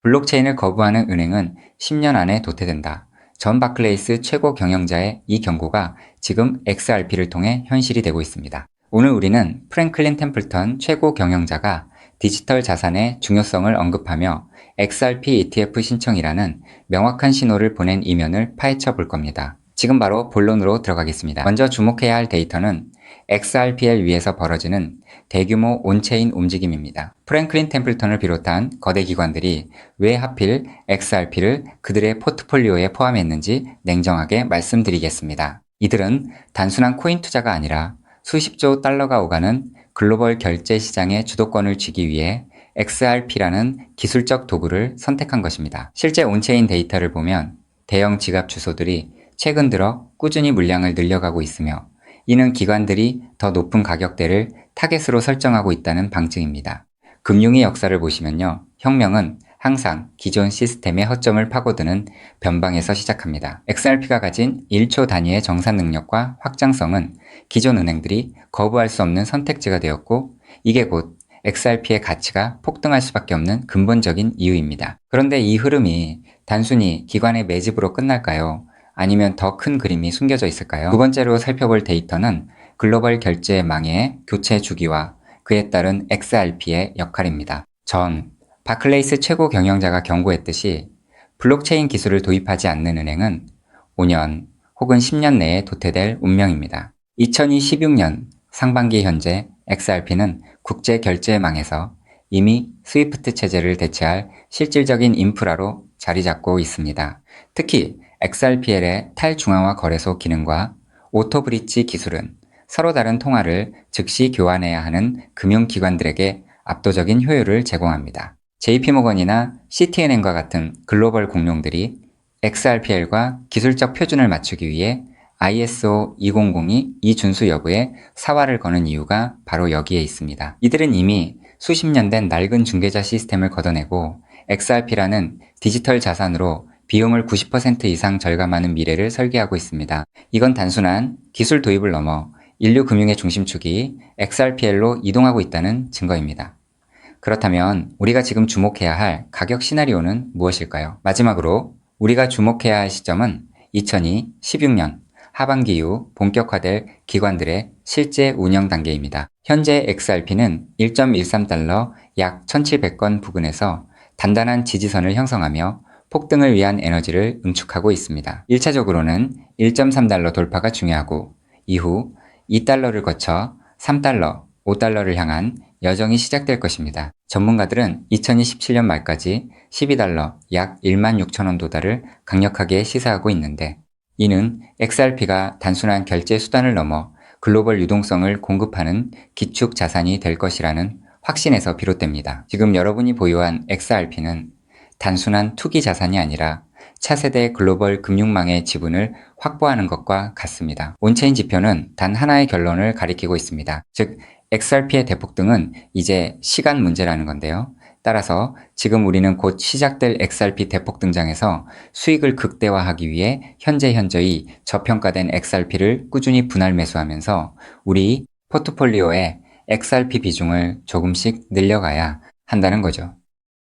블록체인을 거부하는 은행은 10년 안에 도태된다. 존 바클레이스 최고 경영자의 이 경고가 지금 XRP를 통해 현실이 되고 있습니다. 오늘 우리는 프랭클린 템플턴 최고 경영자가 디지털 자산의 중요성을 언급하며 XRP ETF 신청이라는 명확한 신호를 보낸 이면을 파헤쳐 볼 겁니다. 지금 바로 본론으로 들어가겠습니다. 먼저 주목해야 할 데이터는 XRP를 위해서 벌어지는 대규모 온체인 움직임입니다. 프랭클린 템플턴을 비롯한 거대 기관들이 왜 하필 XRP를 그들의 포트폴리오에 포함했는지 냉정하게 말씀드리겠습니다. 이들은 단순한 코인 투자가 아니라 수십조 달러가 오가는 글로벌 결제 시장의 주도권을 쥐기 위해 XRP라는 기술적 도구를 선택한 것입니다. 실제 온체인 데이터를 보면 대형 지갑 주소들이 최근 들어 꾸준히 물량을 늘려가고 있으며 이는 기관들이 더 높은 가격대를 타겟으로 설정하고 있다는 방증입니다. 금융의 역사를 보시면요. 혁명은 항상 기존 시스템의 허점을 파고드는 변방에서 시작합니다. XRP가 가진 1초 단위의 정산 능력과 확장성은 기존 은행들이 거부할 수 없는 선택지가 되었고 이게 곧 XRP의 가치가 폭등할 수밖에 없는 근본적인 이유입니다. 그런데 이 흐름이 단순히 기관의 매집으로 끝날까요? 아니면 더 큰 그림이 숨겨져 있을까요? 두 번째로 살펴볼 데이터는 글로벌 결제 망의 교체 주기와 그에 따른 XRP의 역할입니다. 전 바클레이스 최고 경영자가 경고했듯이 블록체인 기술을 도입하지 않는 은행은 5년 혹은 10년 내에 도태될 운명입니다. 2016년 상반기 현재 XRP는 국제 결제망에서 이미 스위프트 체제를 대체할 실질적인 인프라로 자리 잡고 있습니다. 특히 XRPL의 탈중앙화 거래소 기능과 오토브릿지 기술은 서로 다른 통화를 즉시 교환해야 하는 금융기관들에게 압도적인 효율을 제공합니다. JP모건이나 CT은행과 같은 글로벌 공룡들이 XRPL과 기술적 표준을 맞추기 위해 ISO 20002 이준수 여부에 사활을 거는 이유가 바로 여기에 있습니다. 이들은 이미 수십 년 된 낡은 중개자 시스템을 걷어내고 XRP라는 디지털 자산으로 비용을 90% 이상 절감하는 미래를 설계하고 있습니다. 이건 단순한 기술 도입을 넘어 인류 금융의 중심축이 XRPL로 이동하고 있다는 증거입니다. 그렇다면 우리가 지금 주목해야 할 가격 시나리오는 무엇일까요? 마지막으로 우리가 주목해야 할 시점은 2016년 하반기 이후 본격화될 기관들의 실제 운영 단계입니다. 현재 XRP는 1.13달러 약 1700건 부근에서 단단한 지지선을 형성하며 폭등을 위한 에너지를 응축하고 있습니다. 1차적으로는 1.3달러 돌파가 중요하고 이후 2달러를 거쳐 3달러, 5달러를 향한 여정이 시작될 것입니다. 전문가들은 2027년 말까지 12달러 약 16,000원 도달을 강력하게 시사하고 있는데 이는 XRP가 단순한 결제 수단을 넘어 글로벌 유동성을 공급하는 기축 자산이 될 것이라는 확신에서 비롯됩니다. 지금 여러분이 보유한 XRP는 단순한 투기 자산이 아니라 차세대 글로벌 금융망의 지분을 확보하는 것과 같습니다. 온체인 지표는 단 하나의 결론을 가리키고 있습니다. 즉, XRP의 대폭등은 이제 시간 문제라는 건데요. 따라서 지금 우리는 곧 시작될 XRP 대폭등장에서 수익을 극대화하기 위해 현저히 저평가된 XRP를 꾸준히 분할 매수하면서 우리 포트폴리오의 XRP 비중을 조금씩 늘려가야 한다는 거죠.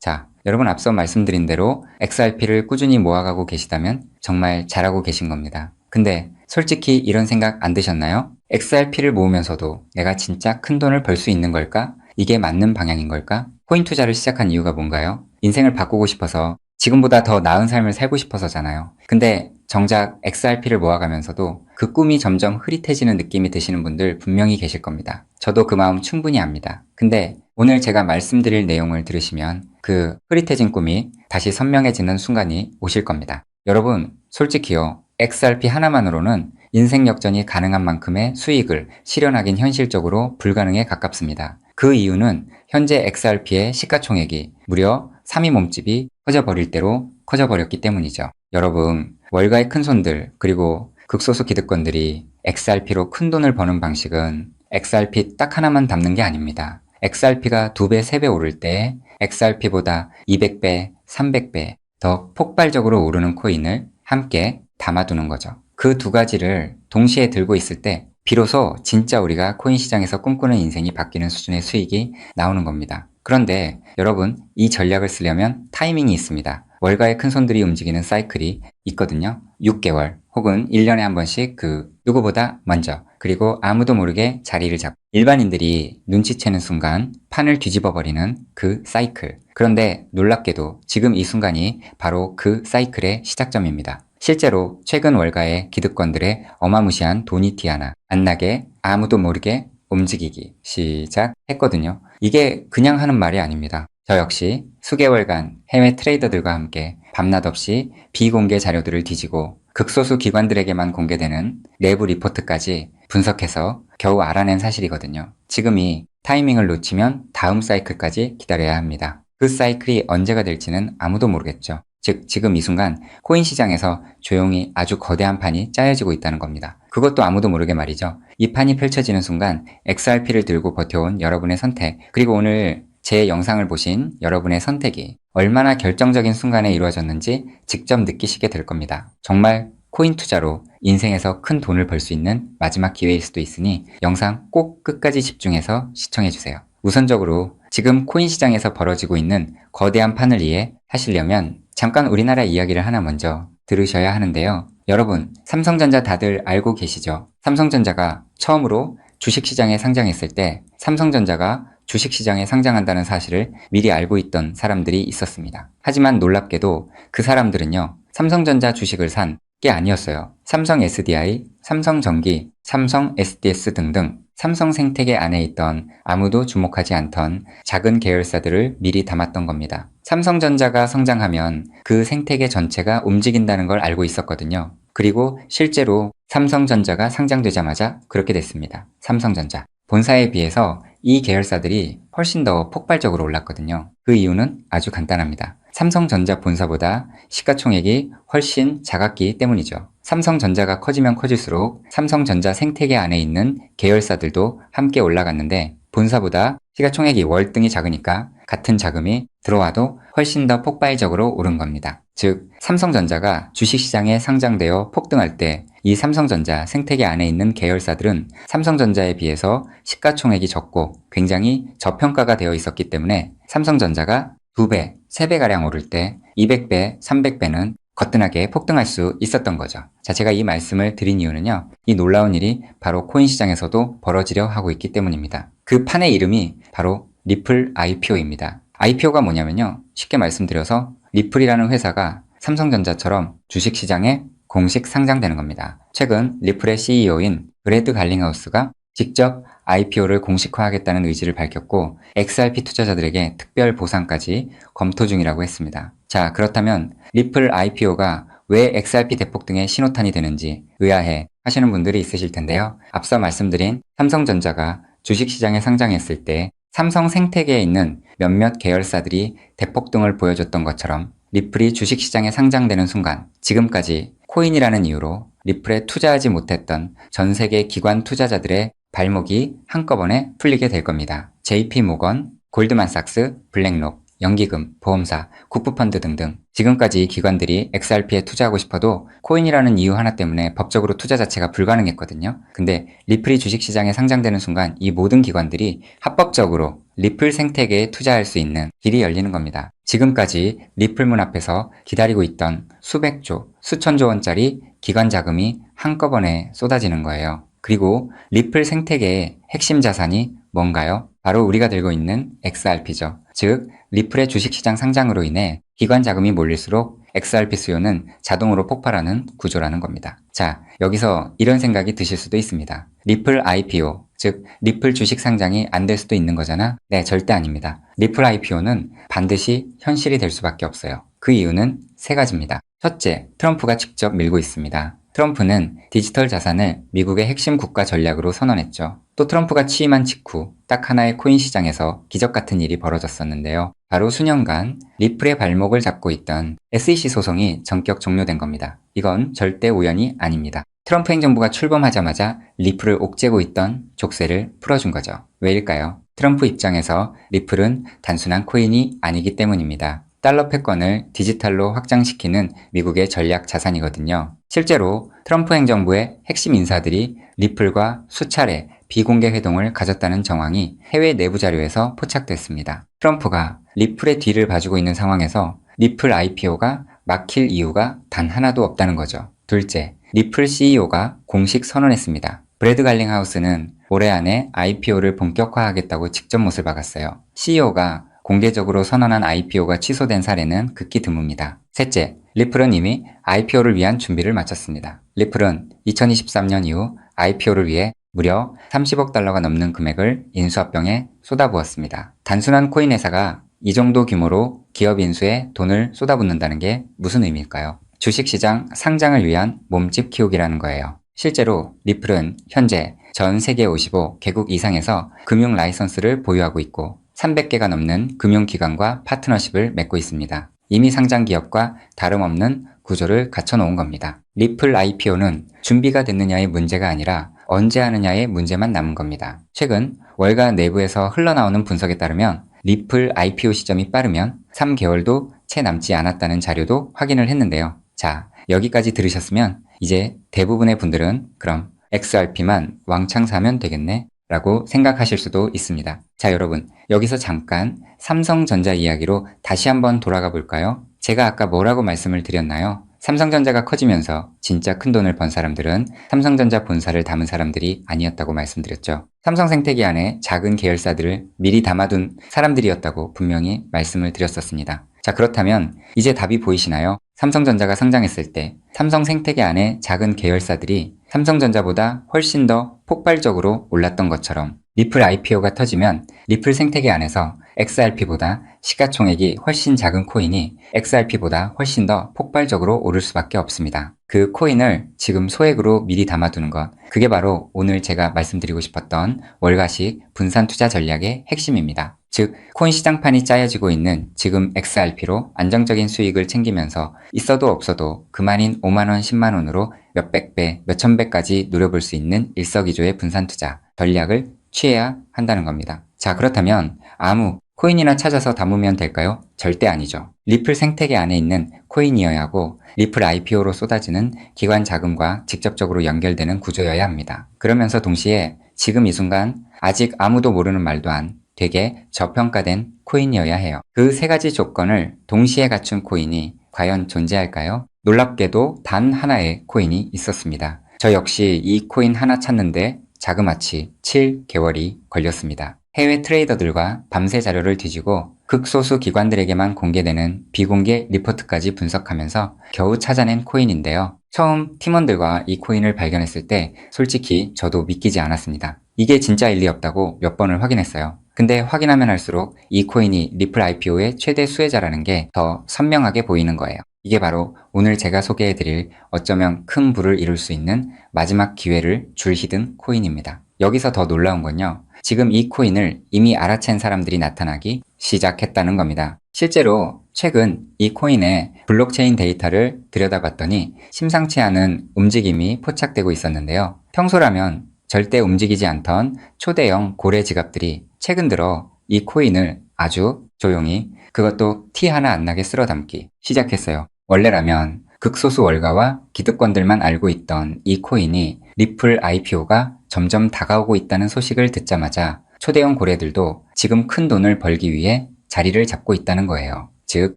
자, 여러분 앞서 말씀드린 대로 XRP를 꾸준히 모아가고 계시다면 정말 잘하고 계신 겁니다. 근데 솔직히 이런 생각 안 드셨나요? XRP를 모으면서도 내가 진짜 큰 돈을 벌 수 있는 걸까? 이게 맞는 방향인 걸까? 코인 투자를 시작한 이유가 뭔가요? 인생을 바꾸고 싶어서 지금보다 더 나은 삶을 살고 싶어서잖아요. 근데 정작 XRP를 모아가면서도 그 꿈이 점점 흐릿해지는 느낌이 드시는 분들 분명히 계실 겁니다. 저도 그 마음 충분히 압니다. 근데 오늘 제가 말씀드릴 내용을 들으시면 그 흐릿해진 꿈이 다시 선명해지는 순간이 오실 겁니다. 여러분, 솔직히요. XRP 하나만으로는 인생 역전이 가능한 만큼의 수익을 실현하긴 현실적으로 불가능에 가깝습니다. 그 이유는 현재 XRP의 시가총액이 무려 3위 몸집이 커져버릴 대로 커져버렸기 때문이죠. 여러분, 월가의 큰손들 그리고 극소수 기득권들이 XRP로 큰 돈을 버는 방식은 XRP 딱 하나만 담는 게 아닙니다. XRP가 2배, 3배 오를 때 XRP보다 200배, 300배 더 폭발적으로 오르는 코인을 함께 담아두는 거죠. 그 두 가지를 동시에 들고 있을 때 비로소 진짜 우리가 코인 시장에서 꿈꾸는 인생이 바뀌는 수준의 수익이 나오는 겁니다. 그런데 여러분, 이 전략을 쓰려면 타이밍이 있습니다. 월가의 큰손들이 움직이는 사이클이 있거든요. 6개월 혹은 1년에 한 번씩 누구보다 먼저, 그리고 아무도 모르게 자리를 잡고 일반인들이 눈치채는 순간 판을 뒤집어 버리는 그 사이클. 그런데 놀랍게도 지금 이 순간이 바로 그 사이클의 시작점입니다. 실제로 최근 월가의 기득권들의 어마무시한 도니티아나 안 나게 아무도 모르게 움직이기 시작했거든요. 이게 그냥 하는 말이 아닙니다. 저 역시 수개월간 해외 트레이더들과 함께 밤낮 없이 비공개 자료들을 뒤지고 극소수 기관들에게만 공개되는 내부 리포트까지 분석해서 겨우 알아낸 사실이거든요. 지금이 타이밍을 놓치면 다음 사이클까지 기다려야 합니다. 그 사이클이 언제가 될지는 아무도 모르겠죠. 즉, 지금 이 순간 코인 시장에서 조용히 아주 거대한 판이 짜여지고 있다는 겁니다. 그것도 아무도 모르게 말이죠. 이 판이 펼쳐지는 순간 XRP를 들고 버텨온 여러분의 선택, 그리고 오늘 제 영상을 보신 여러분의 선택이 얼마나 결정적인 순간에 이루어졌는지 직접 느끼시게 될 겁니다. 정말 코인 투자로 인생에서 큰 돈을 벌 수 있는 마지막 기회일 수도 있으니 영상 꼭 끝까지 집중해서 시청해주세요. 우선적으로 지금 코인 시장에서 벌어지고 있는 거대한 판을 이해하시려면 잠깐 우리나라 이야기를 하나 먼저 들으셔야 하는데요. 여러분, 삼성전자 다들 알고 계시죠? 삼성전자가 처음으로 주식시장에 상장했을 때 삼성전자가 주식시장에 상장한다는 사실을 미리 알고 있던 사람들이 있었습니다. 하지만 놀랍게도 그 사람들은요, 삼성전자 주식을 산 게 아니었어요. 삼성 SDI, 삼성전기, 삼성 SDS 등등 삼성 생태계 안에 있던 아무도 주목하지 않던 작은 계열사들을 미리 담았던 겁니다. 삼성전자가 성장하면 그 생태계 전체가 움직인다는 걸 알고 있었거든요. 그리고 실제로 삼성전자가 상장되자마자 그렇게 됐습니다. 삼성전자. 본사에 비해서 이 계열사들이 훨씬 더 폭발적으로 올랐거든요. 그 이유는 아주 간단합니다. 삼성전자 본사보다 시가총액이 훨씬 작았기 때문이죠. 삼성전자가 커지면 커질수록 삼성전자 생태계 안에 있는 계열사들도 함께 올라갔는데 본사보다 시가총액이 월등히 작으니까 같은 자금이 들어와도 훨씬 더 폭발적으로 오른 겁니다. 즉, 삼성전자가 주식시장에 상장되어 폭등할 때 이 삼성전자 생태계 안에 있는 계열사들은 삼성전자에 비해서 시가총액이 적고 굉장히 저평가가 되어 있었기 때문에 삼성전자가 2배, 3배가량 오를 때 200배, 300배는 거뜬하게 폭등할 수 있었던 거죠. 자, 제가 이 말씀을 드린 이유는요, 이 놀라운 일이 바로 코인 시장에서도 벌어지려 하고 있기 때문입니다. 그 판의 이름이 바로 리플 IPO입니다. IPO가 뭐냐면요, 쉽게 말씀드려서 리플이라는 회사가 삼성전자처럼 주식시장에 공식 상장되는 겁니다. 최근 리플의 CEO인 브래드 갈링하우스가 직접 IPO를 공식화하겠다는 의지를 밝혔고 XRP 투자자들에게 특별 보상까지 검토 중이라고 했습니다. 자, 그렇다면 리플 IPO가 왜 XRP 대폭등의 신호탄이 되는지 의아해 하시는 분들이 있으실 텐데요. 앞서 말씀드린 삼성전자가 주식시장에 상장했을 때 삼성 생태계에 있는 몇몇 계열사들이 대폭등을 보여줬던 것처럼 리플이 주식시장에 상장되는 순간 지금까지 코인이라는 이유로 리플에 투자하지 못했던 전 세계 기관 투자자들의 발목이 한꺼번에 풀리게 될 겁니다. JP모건, 골드만삭스, 블랙록, 연기금, 보험사, 국부펀드 등등 지금까지 이 기관들이 XRP에 투자하고 싶어도 코인이라는 이유 하나 때문에 법적으로 투자 자체가 불가능했거든요. 근데 리플이 주식시장에 상장되는 순간 이 모든 기관들이 합법적으로 리플 생태계에 투자할 수 있는 길이 열리는 겁니다. 지금까지 리플 문 앞에서 기다리고 있던 수백조, 수천조 원짜리 기관 자금이 한꺼번에 쏟아지는 거예요. 그리고 리플 생태계의 핵심 자산이 뭔가요? 바로 우리가 들고 있는 XRP죠. 즉, 리플의 주식시장 상장으로 인해 기관 자금이 몰릴수록 XRP 수요는 자동으로 폭발하는 구조라는 겁니다. 자, 여기서 이런 생각이 드실 수도 있습니다. 리플 IPO, 즉 리플 주식 상장이 안 될 수도 있는 거잖아? 네, 절대 아닙니다. 리플 IPO는 반드시 현실이 될 수밖에 없어요. 그 이유는 세 가지입니다. 첫째, 트럼프가 직접 밀고 있습니다. 트럼프는 디지털 자산을 미국의 핵심 국가 전략으로 선언했죠. 또 트럼프가 취임한 직후 딱 하나의 코인 시장에서 기적 같은 일이 벌어졌었는데요. 바로 수년간 리플의 발목을 잡고 있던 SEC 소송이 전격 종료된 겁니다. 이건 절대 우연이 아닙니다. 트럼프 행정부가 출범하자마자 리플을 옥죄고 있던 족쇄를 풀어준 거죠. 왜일까요? 트럼프 입장에서 리플은 단순한 코인이 아니기 때문입니다. 달러 패권을 디지털로 확장시키는 미국의 전략 자산이거든요. 실제로 트럼프 행정부의 핵심 인사들이 리플과 수차례 비공개 회동을 가졌다는 정황이 해외 내부 자료에서 포착됐습니다. 트럼프가 리플의 뒤를 봐주고 있는 상황에서 리플 IPO가 막힐 이유가 단 하나도 없다는 거죠. 둘째, 리플 CEO가 공식 선언했습니다. 브래드 갈링하우스는 올해 안에 IPO를 본격화하겠다고 직접 못을 박았어요. CEO가 공개적으로 선언한 IPO가 취소된 사례는 극히 드뭅니다. 셋째, 리플은 이미 IPO를 위한 준비를 마쳤습니다. 리플은 2023년 이후 IPO를 위해 무려 30억 달러가 넘는 금액을 인수합병에 쏟아부었습니다. 단순한 코인 회사가 이 정도 규모로 기업 인수에 돈을 쏟아붓는다는 게 무슨 의미일까요? 주식시장 상장을 위한 몸집 키우기라는 거예요. 실제로 리플은 현재 전 세계 55개국 이상에서 금융 라이선스를 보유하고 있고 300개가 넘는 금융기관과 파트너십을 맺고 있습니다. 이미 상장 기업과 다름없는 구조를 갖춰놓은 겁니다. 리플 IPO는 준비가 됐느냐의 문제가 아니라 언제 하느냐의 문제만 남은 겁니다. 최근 월가 내부에서 흘러나오는 분석에 따르면 리플 IPO 시점이 빠르면 3개월도 채 남지 않았다는 자료도 확인을 했는데요. 자, 여기까지 들으셨으면 이제 대부분의 분들은 그럼 XRP만 왕창 사면 되겠네 라고 생각하실 수도 있습니다. 자, 여러분, 여기서 잠깐 삼성전자 이야기로 다시 한번 돌아가 볼까요? 제가 아까 뭐라고 말씀을 드렸나요? 삼성전자가 커지면서 진짜 큰 돈을 번 사람들은 삼성전자 본사를 담은 사람들이 아니었다고 말씀드렸죠. 삼성생태계 안에 작은 계열사들을 미리 담아둔 사람들이었다고 분명히 말씀을 드렸었습니다. 자, 그렇다면 이제 답이 보이시나요? 삼성전자가 상장했을 때 삼성생태계 안에 작은 계열사들이 삼성전자보다 훨씬 더 폭발적으로 올랐던 것처럼 리플 IPO가 터지면 리플 생태계 안에서 XRP보다 시가총액이 훨씬 작은 코인이 XRP보다 훨씬 더 폭발적으로 오를 수밖에 없습니다. 그 코인을 지금 소액으로 미리 담아두는 것, 그게 바로 오늘 제가 말씀드리고 싶었던 월가식 분산 투자 전략의 핵심입니다. 즉, 코인 시장판이 짜여지고 있는 지금 XRP로 안정적인 수익을 챙기면서 있어도 없어도 그만인 5만원, 10만원으로 몇백 배, 몇천 배까지 노려볼 수 있는 일석이조의 분산 투자 전략을 취해야 한다는 겁니다. 자, 그렇다면 아무 코인이나 찾아서 담으면 될까요? 절대 아니죠. 리플 생태계 안에 있는 코인이어야 하고 리플 IPO로 쏟아지는 기관 자금과 직접적으로 연결되는 구조여야 합니다. 그러면서 동시에 지금 이 순간 아직 아무도 모르는 말도 안 되게 저평가된 코인이어야 해요. 그 세 가지 조건을 동시에 갖춘 코인이 과연 존재할까요? 놀랍게도 단 하나의 코인이 있었습니다. 저 역시 이 코인 하나 찾는데 자그마치 7개월이 걸렸습니다. 해외 트레이더들과 밤새 자료를 뒤지고 극소수 기관들에게만 공개되는 비공개 리포트까지 분석하면서 겨우 찾아낸 코인인데요. 처음 팀원들과 이 코인을 발견했을 때 솔직히 저도 믿기지 않았습니다. 이게 진짜일 리 없다고 몇 번을 확인했어요. 근데 확인하면 할수록 이 코인이 리플 IPO의 최대 수혜자라는 게 더 선명하게 보이는 거예요. 이게 바로 오늘 제가 소개해드릴 어쩌면 큰 부를 이룰 수 있는 마지막 기회를 줄히든 코인입니다. 여기서 더 놀라운 건요. 지금 이 코인을 이미 알아챈 사람들이 나타나기 시작했다는 겁니다. 실제로 최근 이 코인의 블록체인 데이터를 들여다봤더니 심상치 않은 움직임이 포착되고 있었는데요. 평소라면 절대 움직이지 않던 초대형 고래 지갑들이 최근 들어 이 코인을 아주 조용히 그것도 티 하나 안 나게 쓸어 담기 시작했어요. 원래라면 극소수 월가와 기득권들만 알고 있던 이 코인이 리플 IPO가 점점 다가오고 있다는 소식을 듣자마자 초대형 고래들도 지금 큰 돈을 벌기 위해 자리를 잡고 있다는 거예요. 즉,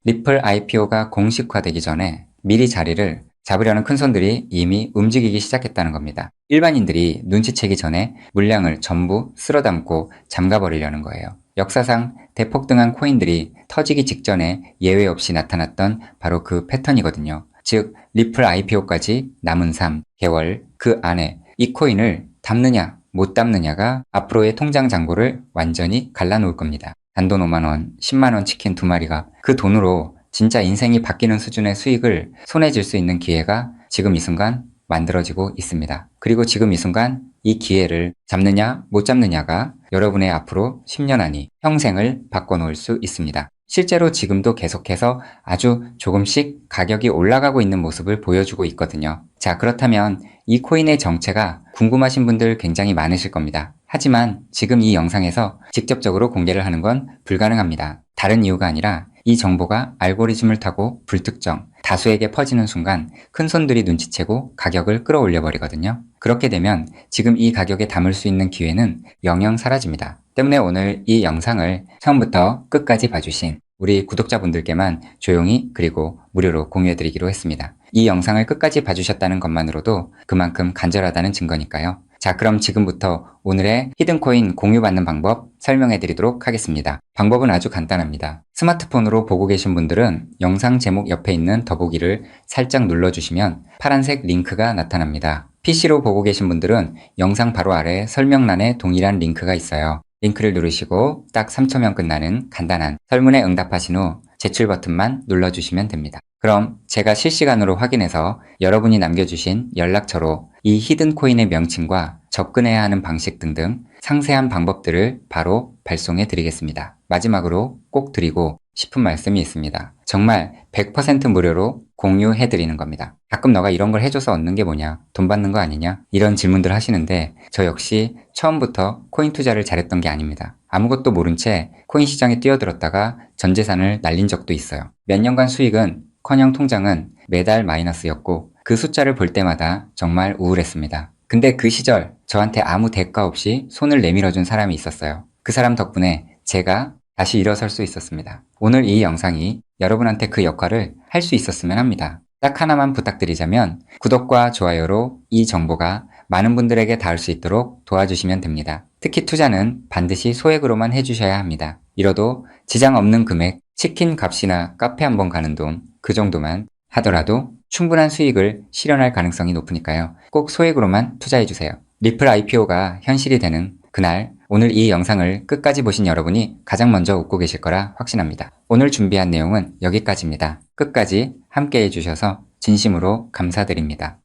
리플 IPO가 공식화되기 전에 미리 자리를 잡으려는 큰손들이 이미 움직이기 시작했다는 겁니다. 일반인들이 눈치채기 전에 물량을 전부 쓸어담고 잠가버리려는 거예요. 역사상 대폭등한 코인들이 터지기 직전에 예외 없이 나타났던 바로 그 패턴이거든요. 즉, 리플 IPO까지 남은 3개월 그 안에 이 코인을 담느냐 못 담느냐가 앞으로의 통장 잔고를 완전히 갈라놓을 겁니다. 단돈 5만원, 10만원 치킨 2마리가 그 돈으로 진짜 인생이 바뀌는 수준의 수익을 손에 쥘 수 있는 기회가 지금 이 순간 만들어지고 있습니다. 그리고 지금 이 순간 이 기회를 잡느냐 못 잡느냐가 여러분의 앞으로 10년 안이 평생을 바꿔놓을 수 있습니다. 실제로 지금도 계속해서 아주 조금씩 가격이 올라가고 있는 모습을 보여주고 있거든요. 자, 그렇다면 이 코인의 정체가 궁금하신 분들 굉장히 많으실 겁니다. 하지만 지금 이 영상에서 직접적으로 공개를 하는 건 불가능합니다. 다른 이유가 아니라 이 정보가 알고리즘을 타고 불특정, 다수에게 퍼지는 순간 큰손들이 눈치채고 가격을 끌어올려 버리거든요. 그렇게 되면 지금 이 가격에 담을 수 있는 기회는 영영 사라집니다. 때문에 오늘 이 영상을 처음부터 끝까지 봐주신 우리 구독자분들께만 조용히 그리고 무료로 공유해드리기로 했습니다. 이 영상을 끝까지 봐주셨다는 것만으로도 그만큼 간절하다는 증거니까요. 자, 그럼 지금부터 오늘의 히든코인 공유받는 방법 설명해드리도록 하겠습니다. 방법은 아주 간단합니다. 스마트폰으로 보고 계신 분들은 영상 제목 옆에 있는 더보기를 살짝 눌러주시면 파란색 링크가 나타납니다. PC로 보고 계신 분들은 영상 바로 아래 설명란에 동일한 링크가 있어요. 링크를 누르시고 딱 3초면 끝나는 간단한 설문에 응답하신 후 제출 버튼만 눌러주시면 됩니다. 그럼 제가 실시간으로 확인해서 여러분이 남겨주신 연락처로 이 히든코인의 명칭과 접근해야 하는 방식 등등 상세한 방법들을 바로 발송해 드리겠습니다. 마지막으로 꼭 드리고 싶은 말씀이 있습니다. 정말 100% 무료로 공유해 드리는 겁니다. 가끔 너가 이런 걸 해줘서 얻는 게 뭐냐? 돈 받는 거 아니냐? 이런 질문들 하시는데 저 역시 처음부터 코인 투자를 잘했던 게 아닙니다. 아무것도 모른 채 코인 시장에 뛰어들었다가 전 재산을 날린 적도 있어요. 몇 년간 수익은 커녕 통장은 매달 마이너스였고 그 숫자를 볼 때마다 정말 우울했습니다. 근데 그 시절 저한테 아무 대가 없이 손을 내밀어준 사람이 있었어요. 그 사람 덕분에 제가 다시 일어설 수 있었습니다. 오늘 이 영상이 여러분한테 그 역할을 할 수 있었으면 합니다. 딱 하나만 부탁드리자면 구독과 좋아요로 이 정보가 많은 분들에게 닿을 수 있도록 도와주시면 됩니다. 특히 투자는 반드시 소액으로만 해주셔야 합니다. 이뤄도 지장 없는 금액, 치킨 값이나 카페 한번 가는 돈, 그 정도만 하더라도 충분한 수익을 실현할 가능성이 높으니까요. 꼭 소액으로만 투자해주세요. 리플 IPO가 현실이 되는 그날, 오늘 이 영상을 끝까지 보신 여러분이 가장 먼저 웃고 계실 거라 확신합니다. 오늘 준비한 내용은 여기까지입니다. 끝까지 함께 해주셔서 진심으로 감사드립니다.